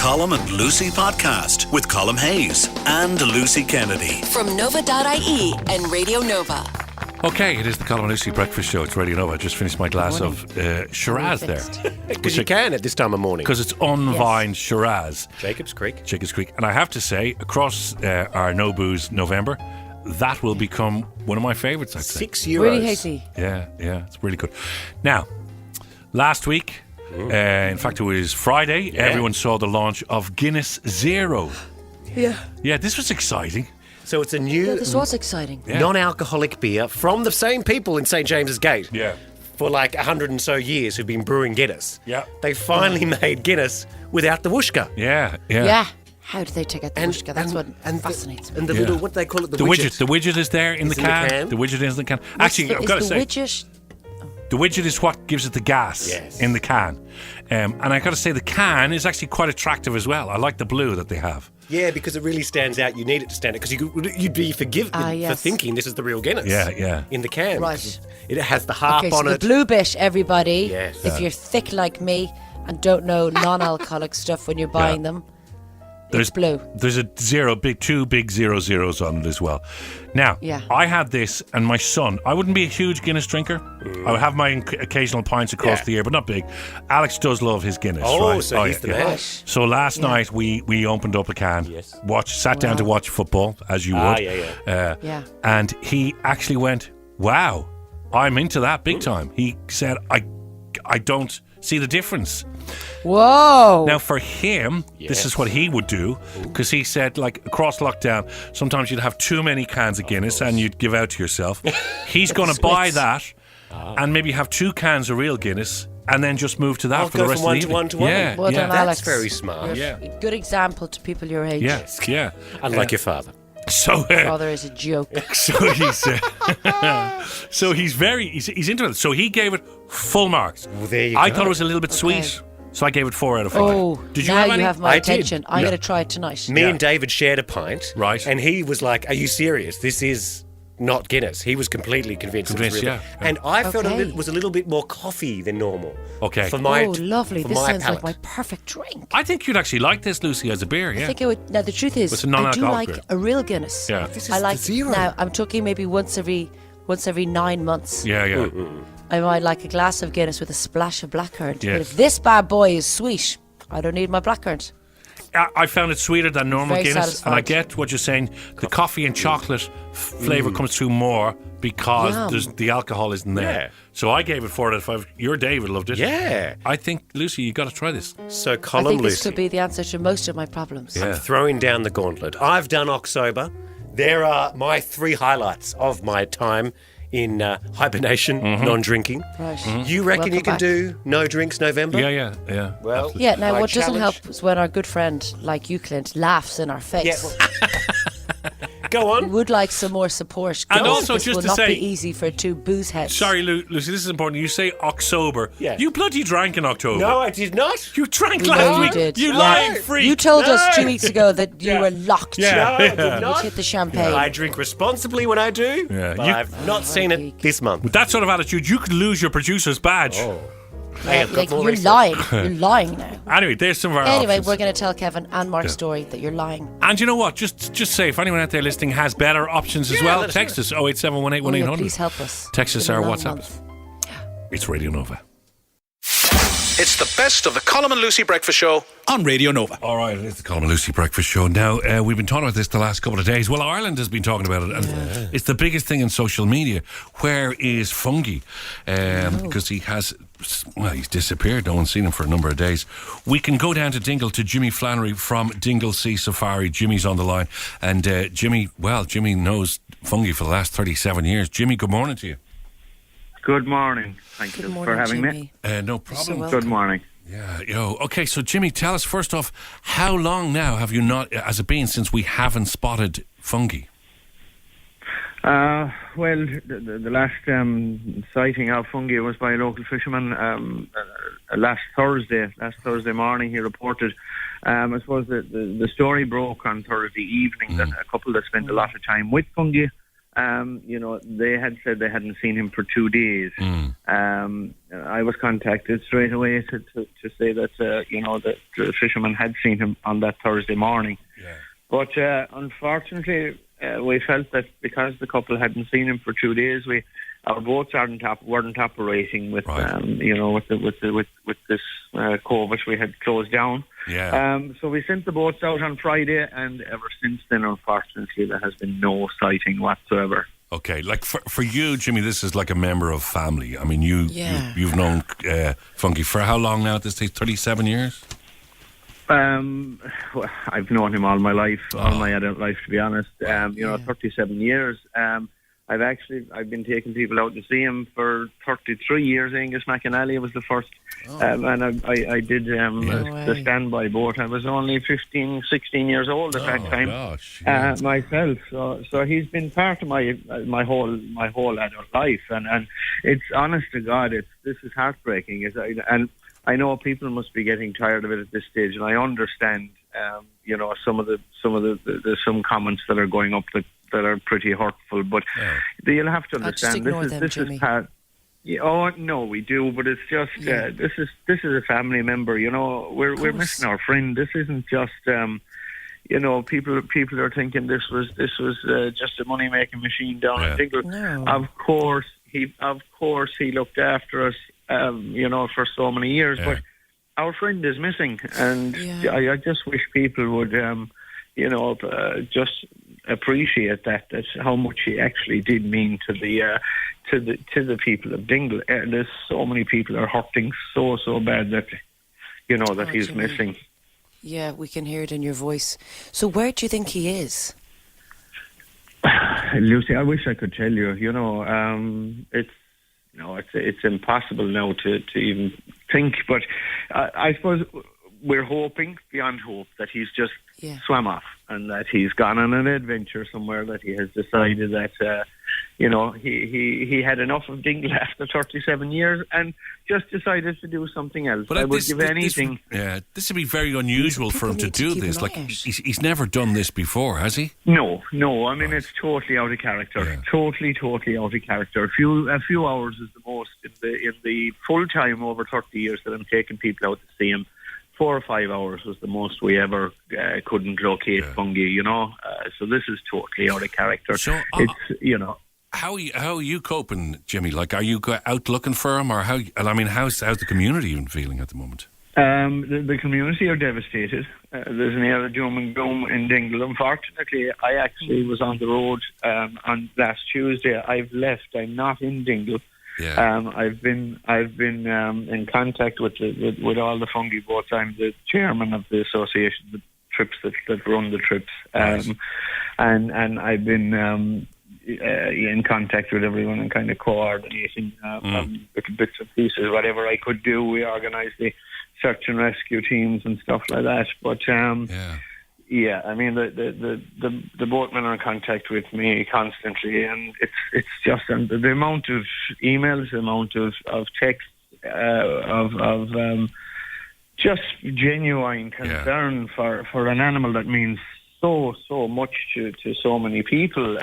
Colm and Lucy Podcast with Colm Hayes and Lucy Kennedy. From Nova.ie and Radio Nova. Okay, it is the Colm and Lucy Breakfast Show. It's Radio Nova. I just finished my glass of Shiraz there. Because you can at this time of morning. Because it's unvined Shiraz. Jacob's Creek. And I have to say, across our No Booze November, that will become one of my favourites, I'd say. €6. Really hazy. Yeah, it's really good. Now, last week, in fact, it was Friday, everyone saw the launch of Guinness Zero. Yeah, this was exciting. So it's a new This was exciting. non-alcoholic beer from the same people in St. James's Gate. Yeah. For like 100 and so years who've been brewing Guinness. Yeah. They finally made Guinness without the whooshka. Yeah. How do they take out the wishka? That's what fascinates me. And the little, what do they call it? The widget. The widget is there in the can. The widget is in the can. Actually, I've got to say, the widget is what gives it the gas in the can. And I got to say, the can is actually quite attractive as well. I like the blue that they have. Yeah, because it really stands out. You need it to stand out because you'd be forgiven for thinking this is the real Guinness. Yeah. In the can. Right. It has the harp on the it. blue bit, everybody. Yes. If you're thick like me and don't know non-alcoholic stuff when you're buying them, it's blue. There's two big 00s on it as well. Now, I had this, and my son, I wouldn't be a huge Guinness drinker. I would have my occasional pints across the year, but not big. Alex does love his Guinness. So he's the man. So last night we opened up a can, sat down to watch football, as you would. And he actually went, wow, I'm into that big time. He said, I don't see the difference. Whoa. Now, for him, this is what he would do, because he said, like, across lockdown, sometimes you'd have too many cans of Guinness and you'd give out to yourself. He's going to buy that and maybe have 2 cans of real Guinness and then just move to that for the rest of the evening. One to one. Yeah, Well done, That's Alex. very smart. A good example to people your age. Yeah. Unlike your father. So, Father is a joke. so he's he's into it. So he gave it full marks. Well, there you I go. thought it was a little bit sweet, so I gave it 4 out of 5. Oh, did you now have any? you have my I did. attention. I'm going to try it tonight. Me and David shared a pint. Right. And he was like, are you serious? This is not Guinness. He was completely convinced it was real. yeah. And I felt Okay. was a little bit more coffee than normal. Okay. For my, lovely. For This my sounds palate. like my perfect drink. I think you'd actually like this, Lucy, as a beer. Yeah. I think I would. Now, the truth is, It's a I do non-alcoholic like beer. a real Guinness. Yeah. This is I like the zero. Now, I'm talking maybe once every 9 months. Yeah. I might like a glass of Guinness with a splash of blackcurrant. Yes. But if this bad boy is sweet, I don't need my blackcurrant. I found it sweeter than normal Very Guinness, satisfied. and I get what you're saying. The coffee and chocolate flavour comes through more because the alcohol isn't there. Yeah. So I gave it 4 out of 5. Your David loved it. Yeah. I think, Lucy, you got to try this. So I Colm think this Lucy, could be the answer to most of my problems. Yeah. throwing down the gauntlet. I've done October. There are my 3 highlights of my time in hibernation, non-drinking. Right. You reckon Welcome you can back. do no drinks November? Yeah. Well, Yeah, now my what doesn't challenge- help is when our good friend like you, Clint, laughs in our face. Yeah, go We on. would like some more support. And Go. also, this just will to not say- be easy for 2 booze heads. Sorry, Lucy, this is important. You say October. Yeah. You bloody drank in October. No, I did not. You drank We last know you week. did. You Yeah. lying freak. You told us No. 2 weeks ago that you were locked. Yeah. No, I did not. You'd hit the champagne. I drink responsibly when I do, Yeah. but You- I've not seen it this month. With that sort of attitude, you could lose your producer's badge. Hey, I've got Like, more you're research. lying. You're lying now. Anyway, there's some of our Anyway, options. we're going to tell Kevin and Mark's story that you're lying. And you know what? Just say, if anyone out there listening has better options as well, let us text us 0871 Oh, yeah, 1800. please help us. Text us It's been our a long WhatsApp. month. It's Radio Nova. It's the best of the Colm and Lucy Breakfast Show on Radio Nova. All right, it's the Colm and Lucy Breakfast Show. Now, we've been talking about this the last couple of days. Well, Ireland has been talking about it, and it's the biggest thing in social media. Where is Fungi? Because he's disappeared. No one's seen him for a number of days. We can go down to Dingle to Jimmy Flannery from Dingle Sea Safari. Jimmy's on the line. And Jimmy knows Fungi for the last 37 years. Jimmy, good morning to you. Good morning. Thank Good you morning, for having Jimmy. me. No So problem. welcome. Good morning. Yeah, okay, so Jimmy, tell us first off, how long now have you not, has it been since we haven't spotted Fungi? Well, the last sighting of fungi was by a local fisherman last Thursday morning. He reported. I suppose the story broke on Thursday evening that a couple that spent a lot of time with fungi they had said they hadn't seen him for 2 days. I was contacted straight away to say that, that the fisherman had seen him on that Thursday morning. Yeah. But unfortunately, we felt that because the couple hadn't seen him for 2 days, our boats weren't operating with Right. with this COVID. We had closed down. Yeah. So we sent the boats out on Friday, and ever since then, unfortunately, there has been no sighting whatsoever. Okay, like for you, Jimmy, this is like a member of family. I mean, you've known Funky for how long now at this stage? 37 years? Well, I've known him all my life, all my adult life, to be honest. 37 years. I've been taking people out to see him for 33 years. Angus McAnally was the first, and I did the standby boat. I was only 15, 16 years old at that time. Gosh, yeah. Myself. So he's been part of my whole adult life, and it's honest to God, this is heartbreaking. And I know people must be getting tired of it at this stage, and I understand. Some comments that are going up that are pretty hurtful, but you'll have to understand this is part. Yeah, oh no, we do, but it's just this is a family member. We're missing our friend. This isn't just people are thinking this was just a money making machine down in Dingle. No. Of course he looked after us for so many years, but our friend is missing, and I just wish people would just appreciate that how much he actually did mean to the people of Dingle. There's so many people are hurting so bad that that he's Jimmy. missing. Yeah, we can hear it in your voice. So where do you think he is? Lucy, I wish I could tell you. It's impossible now to even think. But I suppose we're hoping beyond hope that he's just swam off and that he's gone on an adventure somewhere, that he has decided that he had enough of Dingle after 37 years and just decided to do something else. But I would give anything. This would be very unusual for him to do this. Like he's never done this before, has he? No. I mean, it's totally out of character. Yeah. Totally out of character. A few hours is the most in the full time over 30 years that I'm taking people out to see him. 4 or 5 hours was the most we ever couldn't locate Fungi. So this is totally out of character. So, it's How are you coping, Jimmy? Like, are you out looking for him, or how's the community even feeling at the moment? The community are devastated. There's an air of doom and gloom in Dingle. Unfortunately, I actually was on the road on last Tuesday. I've left. I'm not in Dingle. Yeah. I've been in contact with all the Fungi boats. I'm the chairman of the association, the trips that run the trips, and I've been in contact with everyone and kind of coordinating bits and pieces, whatever I could do. We organised the search and rescue teams and stuff like that. But I mean the boatmen are in contact with me constantly, and it's just the amount of emails, the amount of texts, of just genuine concern for an animal that means so much to so many people.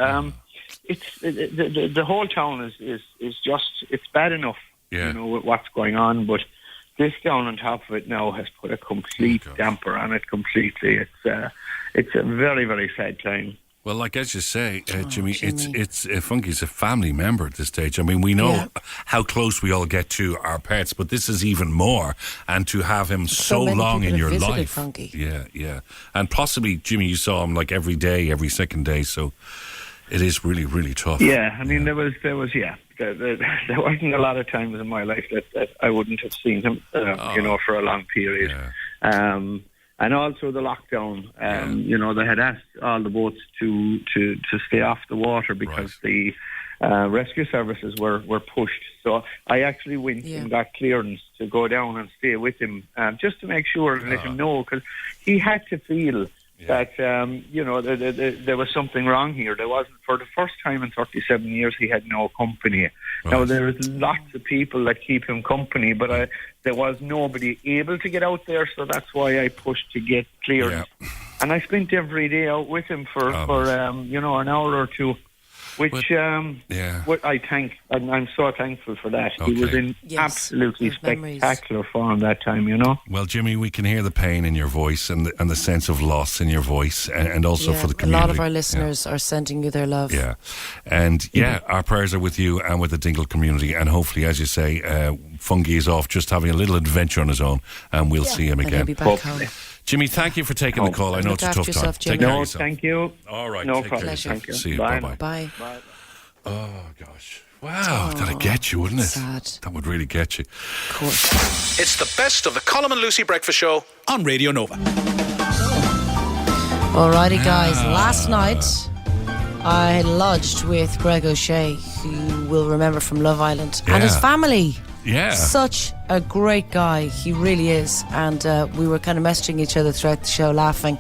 It's the whole town is just, it's bad enough, with what's going on, but this down on top of it now has put a complete damper on it completely. It's a very, very sad time. Well, like as you say, Jimmy, it's Funky's a family member at this stage. I mean, we know how close we all get to our pets, but this is even more. And to have him so long in your life, Funky. Yeah, and possibly, Jimmy, you saw him like every day, every second day. So it is really, really tough. Yeah, I mean, there wasn't a lot of times in my life that I wouldn't have seen him, for a long period. Yeah. And also the lockdown, they had asked all the boats to stay off the water because the rescue services were pushed. So I actually went and got clearance to go down and stay with him, just to make sure and let him know, because he had to feel that, there was something wrong here. There wasn't, for the first time in 37 years, he had no company. Right. Now, there is lots of people that keep him company, but there was nobody able to get out there, so that's why I pushed to get clearance. Yeah. And I spent every day out with him for an hour or two. which yeah. what I'm so thankful for that. He was Okay. in Yes, absolutely those memories. spectacular form that time, you know. Well, Jimmy, we can hear the pain in your voice and the sense of loss in your voice, and also for the a community. lot of our listeners are sending you their love. Yeah. And our prayers are with you and with the Dingle community. And hopefully, as you say, Fungi is off just having a little adventure on his own, and we'll see him And he'll again. be back home. Jimmy, thank you for taking the call. I know Look it's a after tough time. yourself, Take Jimmy. care of No, yourself. thank you. All right. No take problem. care. Pleasure. Thank you. See you. Bye. Bye-bye. Bye. Oh, gosh. Wow, that'd get you, wouldn't it? Sad. That would really get you. Of course. It's the best of the Colm and Lucy Breakfast Show on Radio Nova. Alrighty, guys. Last night, I lodged with Greg O'Shea, who you will remember from Love Island, and his Yeah. family. Yeah. Such a great guy. He really is. And we were kind of messaging each other throughout the show, laughing.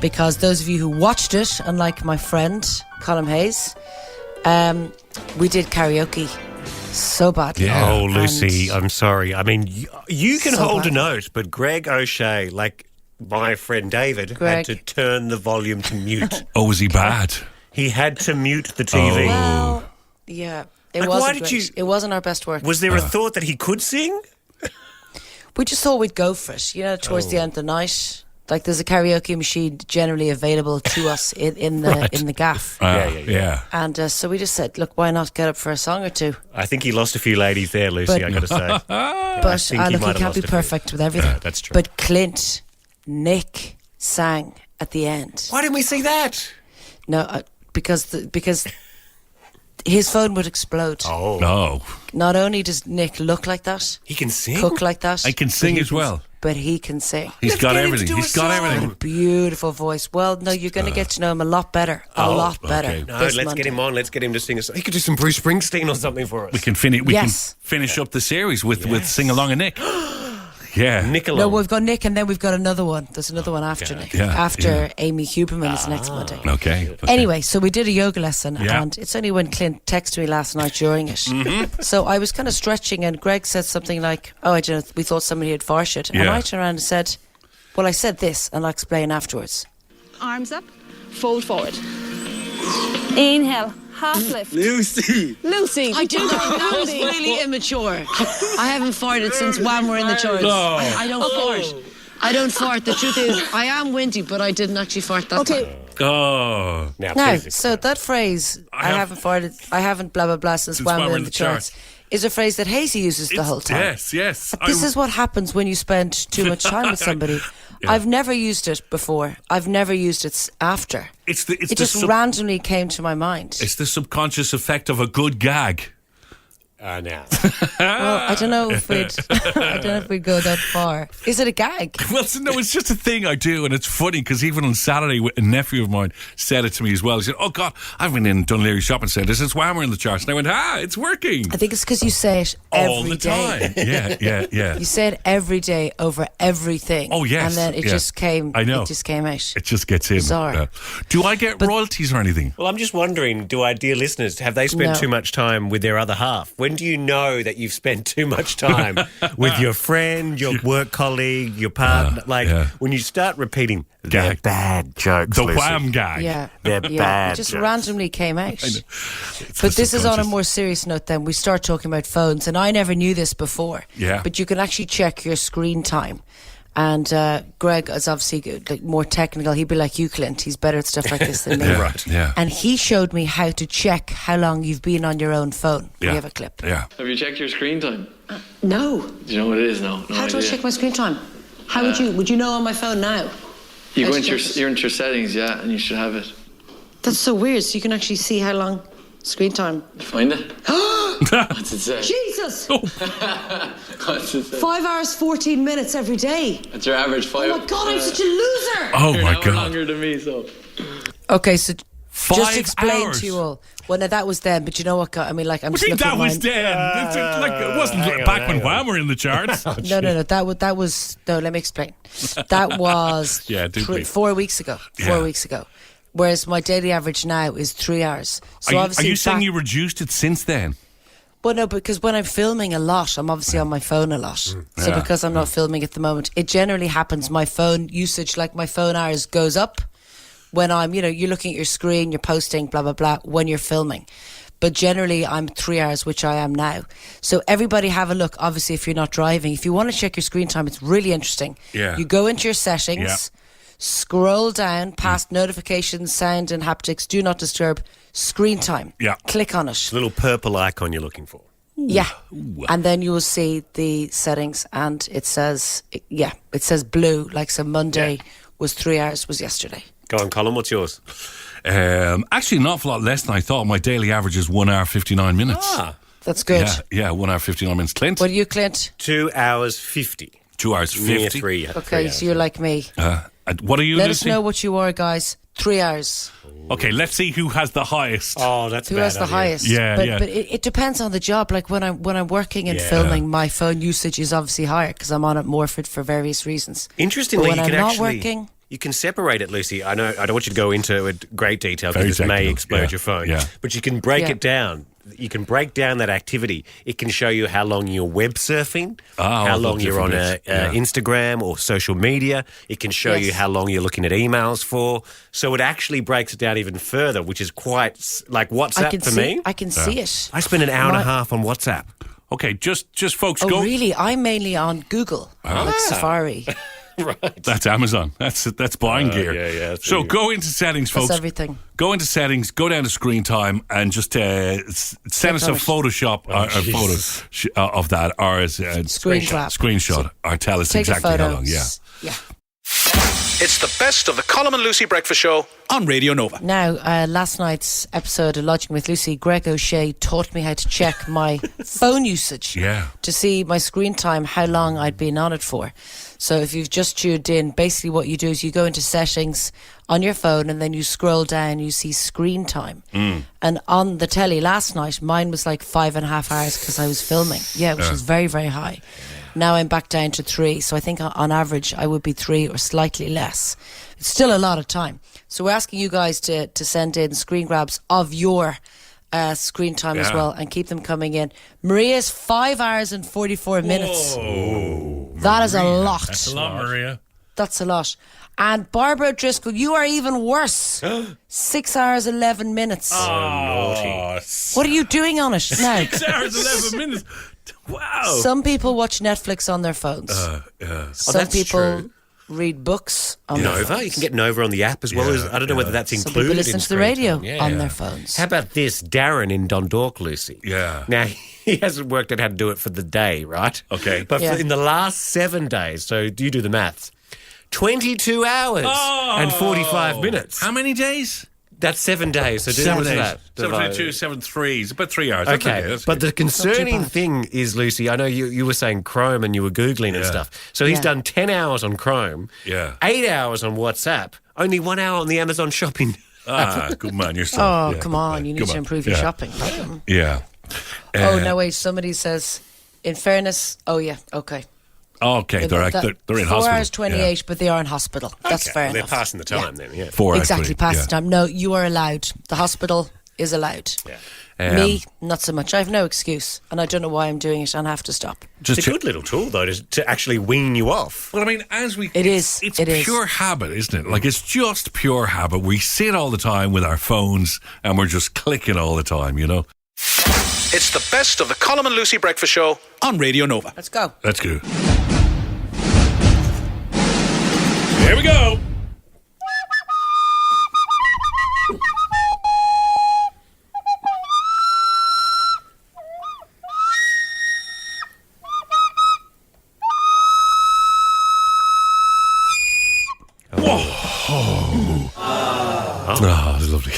Because those of you who watched it, unlike my friend, Colm Hayes, we did karaoke so badly. Yeah. Oh, And Lucy, I'm sorry. I mean, you can So hold a bad. note, but Greg O'Shea, like my friend David, Greg. had to turn the volume to mute. Oh, was he bad? He had to mute the TV. well, yeah. It Like, why wasn't did great. you- It wasn't our best work. Was there a thought that he could sing? We just thought we'd go for it, towards the end of the night. Like, there's a karaoke machine generally available to us in the gaff. Yeah. And so we just said, look, why not get up for a song or two? I think he lost a few ladies there, Lucy, But- I got to say. But think he look, might you have can't lost be a few. perfect with everything. Yeah, that's true. But Clint, Nick sang at the end. Why didn't we see that? No, because his phone would explode. Oh. No. Not only does Nick look like that, He can sing? cook like that, I can but sing he as well. But he can sing. He's Let's got get him to everything. do He's a got song. everything. Beautiful voice. Well, no, you're going to get to know him a lot better. A lot better. okay. No, this let's Monday. get him on. Let's get him to sing a song. He could do some Bruce Springsteen or something for us. We can finish. Yes. Finish up the series with Sing Along and Nick. Yeah. Nicola. No, we've got Nick, and then we've got another one. There's another one after Nick. Yeah, After yeah. Amy Huberman is next Monday. Okay. Anyway, so we did a yoga lesson, Yeah. and it's only when Clint texted me last night during it. Mm-hmm. So I was kind of stretching, and Greg said something like, "Oh, I don't know, we thought somebody had farted," and Yeah. I turned around and said, "Well, I said this, and I'll explain afterwards." Arms up, fold forward. Inhale, half lift. Lucy! Lucy. I do know that was really immature. I haven't farted since when we're in the church. I don't fart. I don't fart. The truth is, I am windy, but I didn't actually fart that time. Oh. Now, Now, please so that phrase, I haven't farted, I haven't blah, blah, blah, since when we're in the church, is a phrase that Hazy uses the whole time. Yes. This is what happens when you spend too much time with somebody. I've never used it before. I've never used it after. It's It the just randomly came to my mind. it's the subconscious effect of a good gag. now. Well, I don't know if we'd go that far. Is it a gag? Well, no, it's just a thing I do, and it's funny because even on Saturday, a nephew of mine said it to me as well. He said, "Oh God, I've been in Dunleary Shopping Centre since when we're in the church," and I went, "It's working I think it's because you say it every all the day. time." Yeah. You say it every day over everything. Oh, yes, and then it yeah. just came. I know. It just came out. It just gets in. Bizarre. Yeah. Do I get royalties or anything? Well, I'm just wondering, do our dear listeners, have they spent No. too much time with their other half? When do you know that you've spent too much time with your friend, your work colleague, your partner? When you start repeating, they're Gag. bad jokes, The Lucy. wham gag. Yeah, They're bad It just jokes. randomly came out. It's But the this is on a subconscious. more serious note. Then we start talking about phones, and I never knew this before. Yeah. But you can actually check your screen time. And Greg is obviously like more technical. He'd be like you, Clint. He's better at stuff like this than me. Yeah, right. Yeah. And he showed me how to check how long you've been on your own phone. Yeah. We have a clip. Yeah. Have you checked your screen time? No. Do you know what it is now? No How do I idea. check my screen time? How would you know on my phone now? You go I into your, check it. you're into your settings, yeah, and you should have it. That's so weird. So you can actually see how long screen time. Find it. What's it say? Jesus! What's it say? 5 hours, 14 minutes every day. It's your average 5. Oh my God, I'm such a loser. Oh You're my an hour God. longer than me, so. Okay, so 5 just explain hours. to you all. Well, now that was then, but you know what? I mean, like I'm I just think looking that at was then. It's like, it wasn't hang on, back when hang on. Wham were in the charts. No. That was no. Let me explain. That was Yeah, do please. 4 weeks ago. Yeah. 4 weeks ago. Whereas my daily average now is 3 hours. So Are obviously, you saying back- you reduced it since then? Well, no, because when I'm filming a lot, I'm obviously on my phone a lot. So Yeah. because I'm not filming at the moment, it generally happens. My phone usage, like my phone hours, goes up. when I'm, you're looking at your screen, you're posting, blah, blah, blah, when you're filming. But generally, I'm 3 hours, which I am now. So everybody have a look, obviously, if you're not driving. If you want to check your screen time, it's really interesting. Yeah. You go into your settings, scroll down past notifications, sound and haptics, do not disturb, screen time. Yeah. Click on it. The little purple icon you're looking for. Yeah. And then you will see the settings and it says blue, like so Monday was 3 hours, was yesterday. Go on, Colm, what's yours? Actually, an awful lot less than I thought. My daily average is 1 hour 59 minutes. That's good. Yeah, 1 hour 59 minutes. Clint? What are you, Clint? 2 hours 50. 2 hours 50. Near 3. Okay, so you're like me. What are you, Let Lucy? us know what you are, guys. 3 hours. Okay, let's see who has the highest. Oh, that's Who has the highest? Yeah, but it depends on the job. Like when I'm working and filming, my phone usage is obviously higher because I'm on it more for various reasons. Interestingly, but when you can I'm not actually working, you can separate it, Lucy. I know I don't want you to go into it great detail Very because it may technical, explode your phone. yeah. But you can break Yeah. it down. You can break down that activity. It can show you how long you're web surfing, how all long the you're on different bits. Instagram or social media. It can show you how long you're looking at emails for. So it actually breaks it down even further, which is quite like WhatsApp for me. I can see it. I spend an hour and a half on WhatsApp. Okay, just folks, Oh, go. really? I'm mainly on Google, like Safari. Right. That's Amazon. That's buying gear. yeah, So go into settings, That's folks. everything. Go into settings, go down to screen time, and just send us a on it. Photoshop or photo of that, or as screenshot, or tell us Take exactly a photo. how long. Yeah. Yeah. It's the best of the Colm and Lucy Breakfast Show on Radio Nova. Now, last night's episode of Lodging with Lucy, Greg O'Shea taught me how to check my phone usage to see my screen time, how long I'd been on it for. So if you've just tuned in, basically what you do is you go into settings on your phone and then you scroll down, you see screen time. And on the telly last night, mine was like 5.5 hours because I was filming. Yeah, which is very, very high. Now I'm back down to 3. So I think on average I would be 3 or slightly less. It's still a lot of time. So we're asking you guys to send in screen grabs of your screen time as well and keep them coming in. Maria's 5 hours and 44 minutes. Whoa. That is a lot. That's a lot, Maria. That's a lot. And Barbara Driscoll, you are even worse. 6 hours, 11 minutes. Oh, What are you doing on it now? 6 hours, 11 minutes. Wow. Some people watch Netflix on their phones. Some that's people true. read books on their Nova, phones. you can get Nova on the app as well as I don't know whether that's Some included. people listen in to the screen radio time. on their phones. How about this, Darren in Dundalk, Lucy? Yeah. Now he hasn't worked out how to do it for the day, right? Okay. But Yeah. in the last 7 days, so you do the maths. 22 hours and 45 minutes. How many days? That's 7 days. So do 7 what's days. that? 7 7 3. It's about 3 hours. That's Okay, that's but good. the concerning bad. thing is, Lucy, I know you were saying Chrome and you were Googling and stuff. So he's done 10 hours on Chrome, 8 hours on WhatsApp, only 1 hour on the Amazon shopping. Good man, you're Oh, come on. You need Come to on. improve your shopping. Yeah. Oh, no, wait. Somebody says, in fairness, okay. Okay, they're in 4 hospital. hours 28, but they are in hospital. That's fair They're enough. passing the time then, yeah. 4 hours. Exactly, 20, past the time. No, you are allowed. The hospital is allowed. Me, not so much. I have no excuse, and I don't know why I'm doing it, and I have to stop. It's a good little tool, though, to actually wean you off. Well, I mean, It's pure habit, isn't it? Like, it's just pure habit. We sit all the time with our phones, and we're just clicking all the time, you know? It's the best of the Colm and Lucy Breakfast Show on Radio Nova. Let's go. That's good. Here we go. Oh, that's lovely.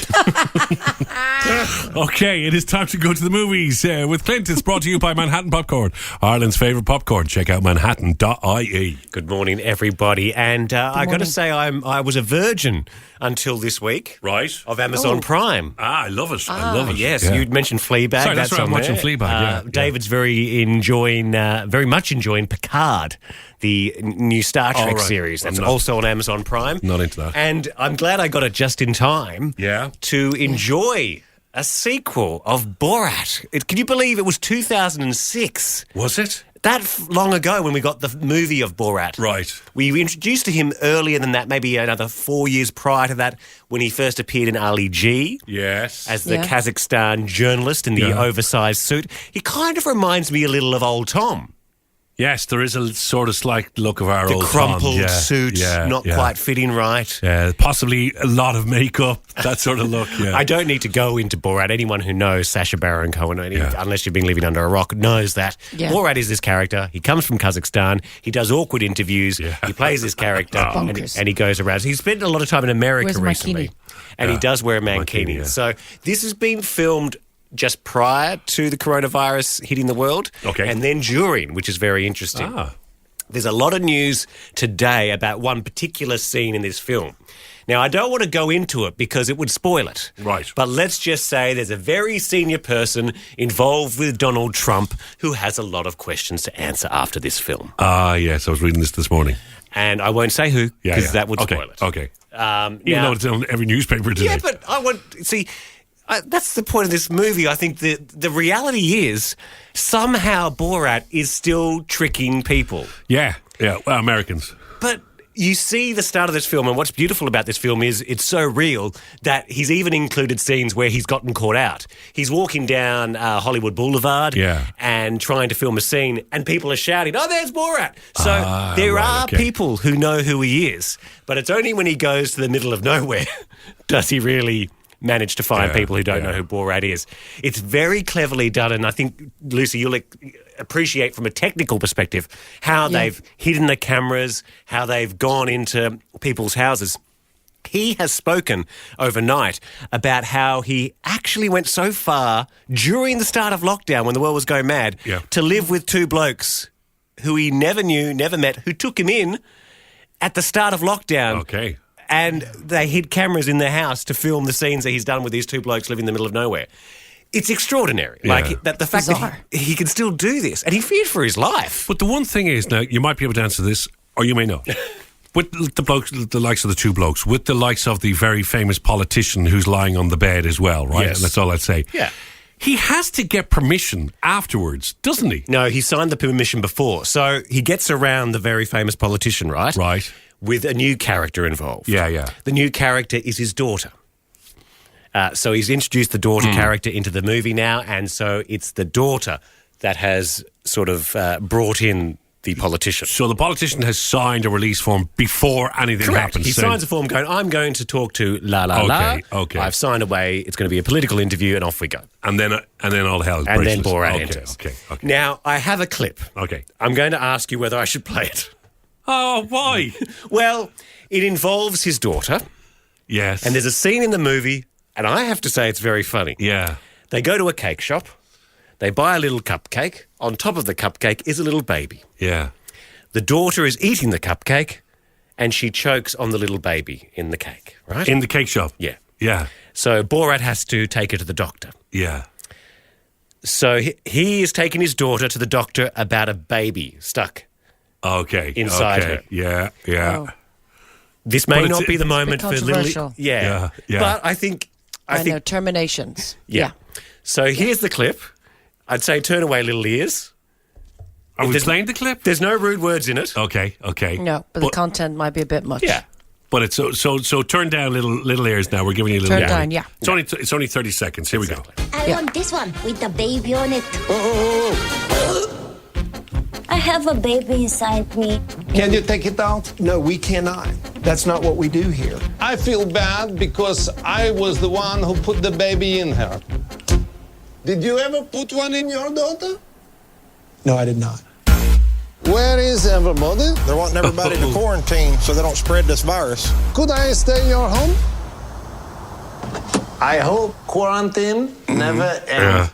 Okay, it is time to go to the movies with Clint. It's brought to you by Manhattan Popcorn, Ireland's favourite popcorn. Check out manhattan.ie. Good morning, everybody. And I got to say, I was a virgin until this week. Right. Of Amazon Prime. I love it. I love it. Yes, Yeah. you'd mentioned Fleabag. Sorry, that's right, I'm on watching there. Fleabag, yeah. David's very much enjoying Picard, the new Star Trek right. series. That's I'm not- also on Amazon Prime. Not into that. And I'm glad I got it just in time to enjoy a sequel of Borat. Can you believe it was 2006? Was it? long ago when we got the movie of Borat. Right. We were introduced to him earlier than that, maybe another 4 years prior to that, when he first appeared in Ali G. Yes. As the Kazakhstan journalist in the oversized suit. He kind of reminds me a little of old Tom. Yes, there is a sort of slight look of our the old crumpled Tom. suit, not quite fitting right. Yeah, possibly a lot of makeup, that sort of look. Yeah. I don't need to go into Borat. Anyone who knows Sacha Baron Cohen, unless you've been living under a rock, knows that. Yeah. Borat is this character. He comes from Kazakhstan. He does awkward interviews. Yeah. He plays this character and he goes around. He's spent a lot of time in America recently. And he does wear a mankini. So this has been filmed just prior to the coronavirus hitting the world, and then during, which is very interesting. There's a lot of news today about one particular scene in this film. Now, I don't want to go into it because it would spoil it. Right. But let's just say there's a very senior person involved with Donald Trump who has a lot of questions to answer after this film. Yes, I was reading this morning. And I won't say who, because that would spoil it. Okay. Even though it's on every newspaper today. Yeah, but I want... See... that's the point of this movie. I think the reality is somehow Borat is still tricking people. Yeah, well, Americans. But you see the start of this film, and what's beautiful about this film is it's so real that he's even included scenes where he's gotten caught out. He's walking down Hollywood Boulevard and trying to film a scene, and people are shouting, "Oh, there's Borat!" So there are people who know who he is, but it's only when he goes to the middle of nowhere does he really manage to find people who don't know who Borat is. It's very cleverly done, and I think, Lucy, you'll appreciate from a technical perspective how they've hidden the cameras, how they've gone into people's houses. He has spoken overnight about how he actually went so far during the start of lockdown when the world was going mad to live with two blokes who he never knew, never met, who took him in at the start of lockdown. Okay. And they hid cameras in their house to film the scenes that he's done with these two blokes living in the middle of nowhere. It's extraordinary. Yeah. Like that, the fact that he can still do this, and he feared for his life. But the one thing is, now you might be able to answer this, or you may not. With the blokes, the likes of the two blokes, with the likes of the very famous politician who's lying on the bed as well, right? Yes. That's all I'd say. Yeah. He has to get permission afterwards, doesn't he? No, he signed the permission before. So he gets around the very famous politician, right? Right. With a new character involved. Yeah. The new character is his daughter. So he's introduced the daughter character into the movie now, and so it's the daughter that has sort of brought in the politician. So the politician has signed a release form before anything happens. He signs a form going, I'm going to talk to la. Okay. I've signed away. It's going to be a political interview, and off we go. And then all hell breaks and then loose. Borat enters. Okay. Now, I have a clip. Okay. I'm going to ask you whether I should play it. Oh, why? Well, it involves his daughter. Yes. And there's a scene in the movie, and I have to say it's very funny. Yeah. They go to a cake shop. They buy a little cupcake. On top of the cupcake is a little baby. Yeah. The daughter is eating the cupcake, and she chokes on the little baby in the cake, right? In the cake shop? Yeah. Yeah. So Borat has to take her to the doctor. Yeah. So he is taking his daughter to the doctor about a baby stuck inside her. Yeah. Oh. This may not be the moment for controversial. Yeah. But I think terminations. Yeah. So here's the clip. I'd say turn away little ears. Are we playing the clip? There's no rude words in it. Okay. No, but the content might be a bit much. Yeah. But it's so turn down little ears now. We're giving you a little turn down, yeah. It's only 30 seconds. Here we go. I want this one with the baby on it. I have a baby inside me. Can you take it out? No, we cannot. That's not what we do here. I feel bad because I was the one who put the baby in her. Did you ever put one in your daughter? No, I did not. Where is everybody? They're wanting everybody to quarantine so they don't spread this virus. Could I stay in your home? I hope quarantine never ends. Yeah.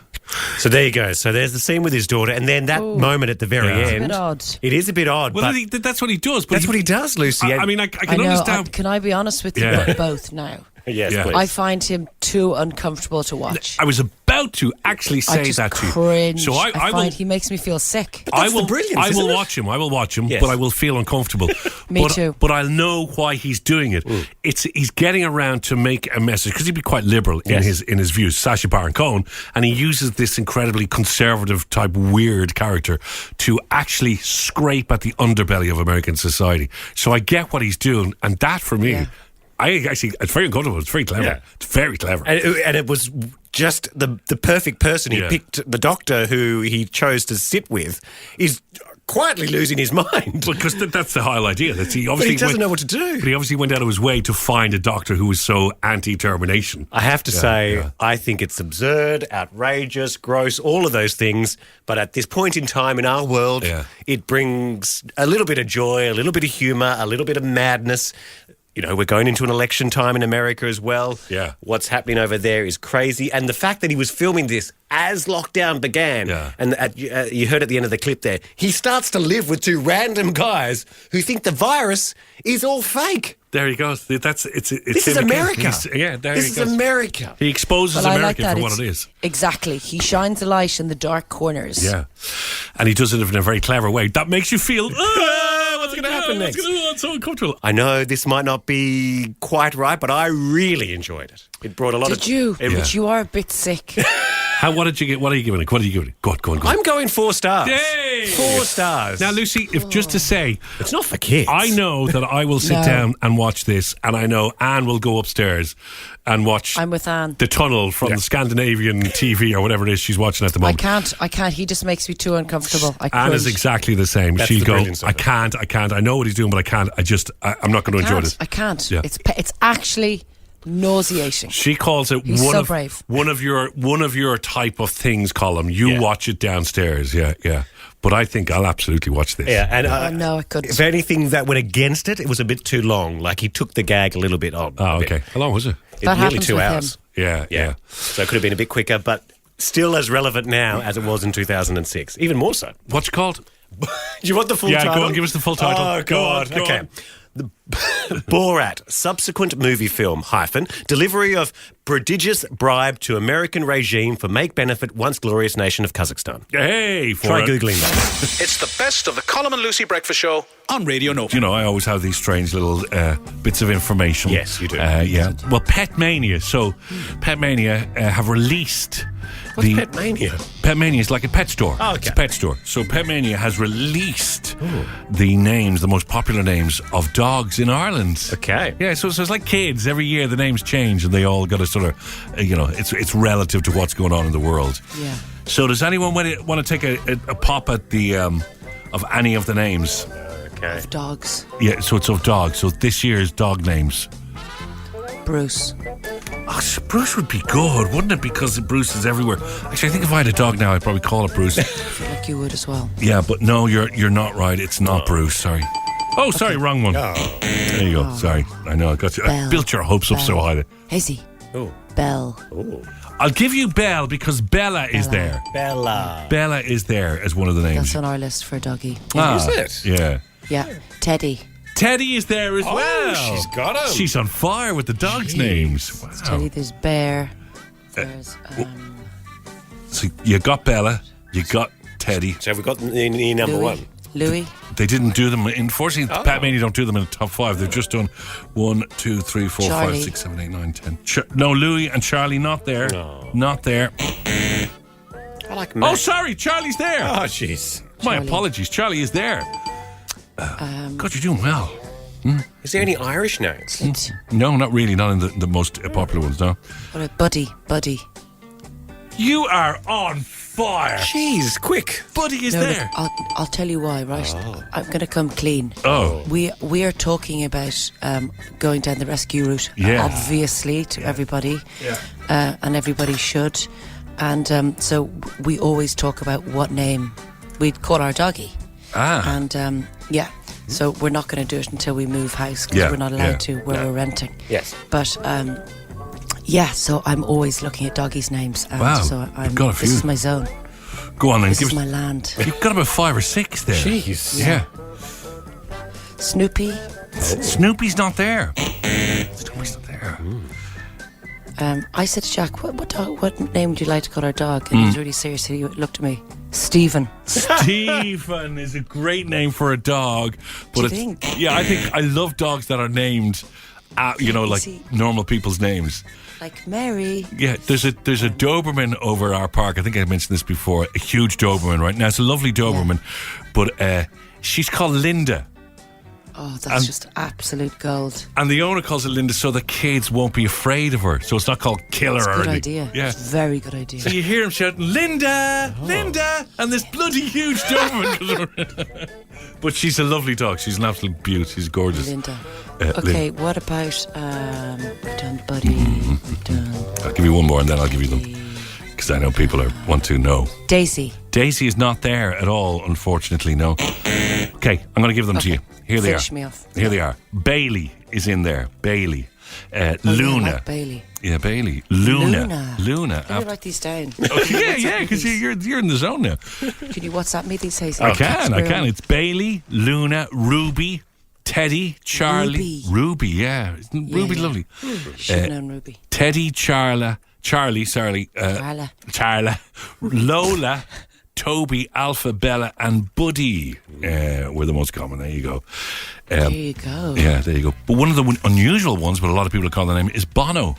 So there you go. So there's the scene with his daughter, and then that moment at the very end. It's a bit odd. It is a bit odd. Well, but that's what he does. But that's what he does, Lucy. I mean, I can understand. Can I be honest with you both now? Yes, please. I find him too uncomfortable to watch. I was about about to actually say I just that to you. cringe. So I find will. he makes me feel sick. I will isn't it? watch him. I will watch him, Yes. but I will feel uncomfortable. Me too. But I'll know why he's doing it. He's getting around to make a message because he'd be quite liberal in his views, Sacha Baron Cohen, and he uses this incredibly conservative type weird character to actually scrape at the underbelly of American society. So I get what he's doing, and that for me. It's very uncomfortable. It's very clever. Yeah. It's very clever. And it was just the perfect person. He picked the doctor who he chose to sit with is quietly losing his mind. Because that's the whole idea. That he But he doesn't know what to do. But he obviously went out of his way to find a doctor who was so anti-termination. I have to say, I think it's absurd, outrageous, gross, all of those things. But at this point in time in our world, it brings a little bit of joy, a little bit of humour, a little bit of madness. You know, we're going into an election time in America as well. Yeah. What's happening over there is crazy. And the fact that he was filming this as lockdown began, and you heard at the end of the clip there, he starts to live with two random guys who think the virus is all fake. There he goes. This is America. This is America. He exposes America for what it is. Exactly. He shines a light in the dark corners. Yeah. And he does it in a very clever way. That makes you feel, what's going to happen next? It's so uncomfortable. I know this might not be quite right, but I really enjoyed it. It brought a lot of... Did you? But you are a bit sick. What did you get? What are you giving it? What are you giving it? Go on. I'm going 4 stars. Yay! 4 stars. Now, Lucy, just to say... It's not for kids. I know that I will sit down and watch this, and I know Anne will go upstairs and watch... I'm with Anne. The Tunnel from the Scandinavian TV or whatever it is she's watching at the moment. I can't. He just makes me too uncomfortable. Anne is exactly the same. That's She'll the go, brilliance of I it. can't. I know what he's doing, but I can't. I'm not going to enjoy this. I can't. Yeah. It's actually nauseating. She calls it He's so brave. one of your type of things, Colm. You watch it downstairs. Yeah. But I think I'll absolutely watch this. Yeah, and no, I couldn't. If anything that went against it, it was a bit too long. Like he took the gag a little bit on. Oh, okay. How long was it? That nearly happens 2 with hours. him. Yeah. So it could have been a bit quicker, but still as relevant now as it was in 2006. Even more so. What's it called? Do you want the full title? Yeah, go on, give us the full title. Oh, God. Go Okay. on. The Borat, subsequent movie film, delivery of prodigious bribe to American regime for make benefit once glorious nation of Kazakhstan. Hey, Try Googling that. It's the best of the Colm and Lucy Breakfast Show on Radio Nova. You know, I always have these strange little bits of information. Yes, you do. Yeah. Well, Pet Mania. So, Pet Mania have released... What's Pet Mania? Pet Mania is like a pet store. Oh, okay. It's a pet store. So Pet Mania has released the most popular names of dogs in Ireland. Okay. Yeah, so it's like kids. Every year the names change and they all got to sort of, it's relative to what's going on in the world. Yeah. So does anyone want to take a pop at the of any of the names? Okay. Of dogs. Yeah, so it's of dogs. So this year's dog names. Bruce. Oh, Bruce would be good, wouldn't it? Because Bruce is everywhere. Actually, I think if I had a dog now, I'd probably call it Bruce. I feel like you would as well. Yeah, but no, you're not right. It's not Bruce. Sorry. Oh, sorry, wrong one. Oh. There you go. Sorry, I know. I built your hopes up so high. Hazy. Oh. Belle. Oh. I'll give you Belle because Bella is there. Bella. Bella is there as one of the names. That's on our list for a doggy. Is it? Yeah. Yeah. Teddy. Teddy is there as well. She's got him. She's on fire with the dogs' names. Wow. Teddy, there's Bear. There's... So you got Bella, you got Teddy. So we've got the number Louis. one. Louis. They didn't do them. Unfortunately, Pat Mania don't do them in the top 5. They've just done 1, 2, 3, 4, Charlie. 5, 6, 7, 8, 9, 10. No, Louis and Charlie not there. No. Not there. I like Matt. Oh, sorry, Charlie's there. Oh, jeez. My Charlie. apologies. Charlie is there. God, you're doing well. Is there any Irish names? Clint. No, not really. Not in the most popular ones, no. What about Buddy? Buddy. You are on fire. Jeez, quick. Buddy is No, look, there. I'll tell you why, right? I'm going to come clean. Oh. We are talking about going down the rescue route, Yeah. obviously, to everybody, and everybody should. And so we always talk about what name we'd call our doggy. And so we're not going to do it until we move house because we're not allowed to where we're renting. Yes. But so I'm always looking at doggies' names. And Wow, so you've got a few. This is my zone. Go on then. This Give is us, my land. you've got about 5 or 6 there. Jeez. Yeah. Snoopy. Snoopy's not there. Snoopy's not there. I said to Jack, what name would you like to call our dog? And he was really serious. He looked at me. Stephen. Stephen is a great name for a dog. But Do you think? Yeah, I love dogs that are named, like normal people's names. Like Mary. Yeah, there's a Doberman over our park. I think I mentioned this before. A huge Doberman, right? Now, it's a lovely Doberman, but she's called Linda. Oh, that's just absolute gold. And the owner calls it Linda so the kids won't be afraid of her. So it's not called Killer It's a or good anything. idea. Yeah. It's a very good idea. So you hear him shouting, Linda! Linda! And this bloody huge Doberman comes around. But she's a lovely dog. She's an absolute beaut. She's gorgeous. Linda. Okay, what about we've done Buddy, we've done I'll give you one more and then I'll give you them. Because I know people want to know. Daisy. Daisy is not there at all, unfortunately, no. Okay, I'm going to give them to you. Here they are. Finish me off. Here they are. Bailey is in there. Bailey. Luna. I like Bailey. Yeah, Bailey. Luna. Let me write these down. Yeah, because you're in the zone now. Can you WhatsApp me these days? I can. It's Bailey, Luna, Ruby, Teddy, Charlie. Ruby, yeah. Isn't Ruby lovely? Should have known Ruby. Teddy, Charla, Lola, Toby, Alpha, Bella, and Buddy were the most common. There you go. There you go. Yeah, there you go. But one of the unusual ones, but a lot of people call the name, is Bono.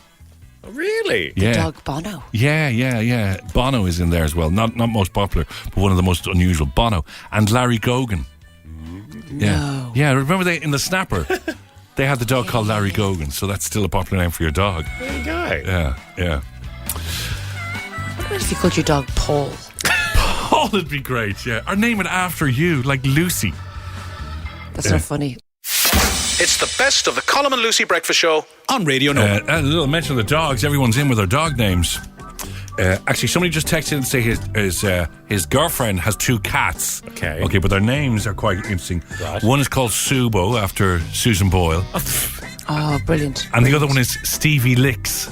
Oh, really? The dog Bono. Yeah. Bono is in there as well. Not most popular, but one of the most unusual. Bono. And Larry Gogan. No. Yeah, remember in the Snapper, they had the dog called Larry Gogan, so that's still a popular name for your dog. There you go. Yeah. What about if you called your dog Paul? Paul would be great, yeah. Or name it after you, like Lucy. That's not funny. It's the best of the Colm and Lucy Breakfast Show on Radio Nova. A little mention of the dogs. Everyone's in with their dog names. Actually, somebody just texted and say his girlfriend has 2 cats. Okay, but their names are quite interesting. Right. One is called Subo, after Susan Boyle. Oh, brilliant. And the other one is Stevie Licks.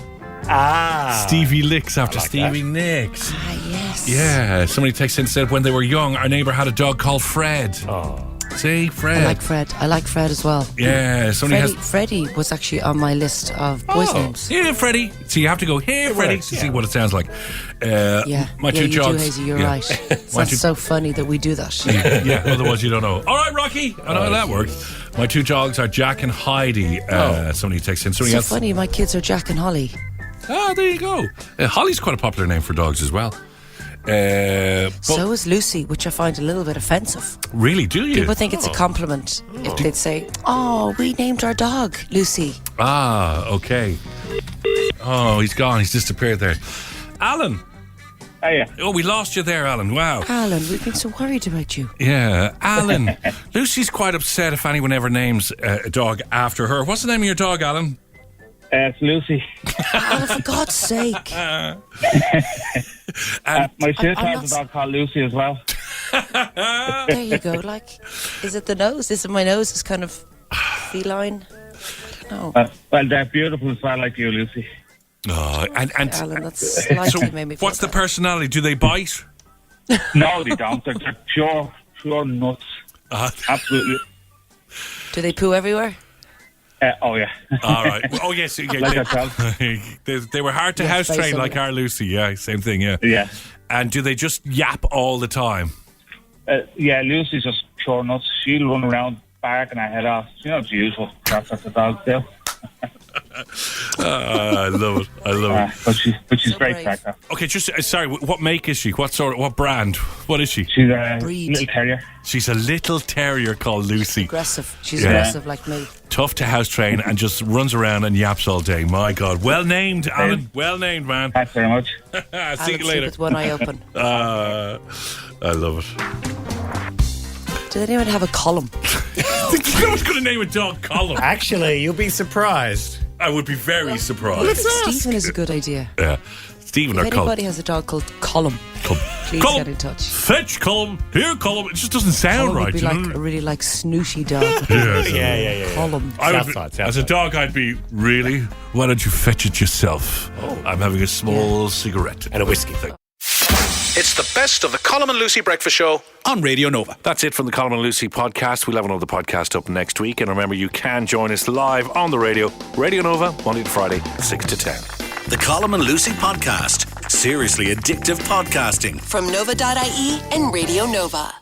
Stevie Licks after Stevie that. Nicks. Yes. Yeah, somebody texted and said when they were young, our neighbour had a dog called Fred. Oh. See, Fred. I like Fred as well. Yeah, Freddie was actually on my list of boys' names. Yeah, Freddie. So you have to go, hey, Freddie, to see what it sounds like. My 2 you dogs. do, Hazy, you're right. That's so funny that we do that. Yeah, otherwise you don't know. All right, Rocky. I know how that works. My 2 dogs are Jack and Heidi. Somebody texted in. So funny, my kids are Jack and Holly. Oh, there you go. Holly's quite a popular name for dogs as well. So is Lucy, which I find a little bit offensive. Really, do you? People think it's a compliment if they'd say, "Oh, we named our dog Lucy." Ah, okay. Oh, he's gone. He's disappeared there. Alan. Hiya. Oh, we lost you there, Alan. Wow. Alan, we've been so worried about you. Yeah, Alan. Lucy's quite upset if anyone ever names a dog after her. What's the name of your dog, Alan? It's Lucy. Oh, for God's sake. My sister has a dog called Lucy as well. There you go. Like, is it the nose? Is it my nose is kind of feline? No. Well, they're beautiful as well, like you, Lucy. Oh, and Alan, that's slightly made me feel what's the personality? Do they bite? No, they don't. They're pure nuts. Absolutely. Do they poo everywhere? Oh, yeah. All right. Oh, yes. They were hard to house train like our Lucy. Yeah, same thing, yeah. Yeah. And do they just yap all the time? Yeah, Lucy's just pure nuts. She'll run around barking her head off. You know, it's usual. That's what the dogs do. I love it. But she's great cracker. Okay, just sorry. What make is she? What brand? What is she? She's a little terrier. She's a little terrier called Lucy. Aggressive. She's aggressive like me. Tough to house train and just runs around and yaps all day. My God, well named, Alan. Well named, man. Thanks very much. See you later. With one eye open. I love it. Did anyone have a Colm? No one's going to name a dog Colm. Actually, you'll be surprised. I would be very surprised. I think Stephen is a good idea. Yeah. Stephen if or Colm. anybody has a dog called Colm, please Colm. get in touch. Fetch Colm. Here, Colm. It just doesn't sound Colm right. would be like a really like snooty dog. Yeah. Colm. As a dog, I'd be, really? Why don't you fetch it yourself? I'm having a small cigarette. And a whiskey thing. It's the best of the Colm and Lucy Breakfast Show on Radio Nova. That's it from the Colm and Lucy podcast. We'll have another podcast up next week. And remember, you can join us live on the radio. Radio Nova, Monday to Friday, 6 to 10. The Colm and Lucy Podcast. Seriously addictive podcasting. From Nova.ie and Radio Nova.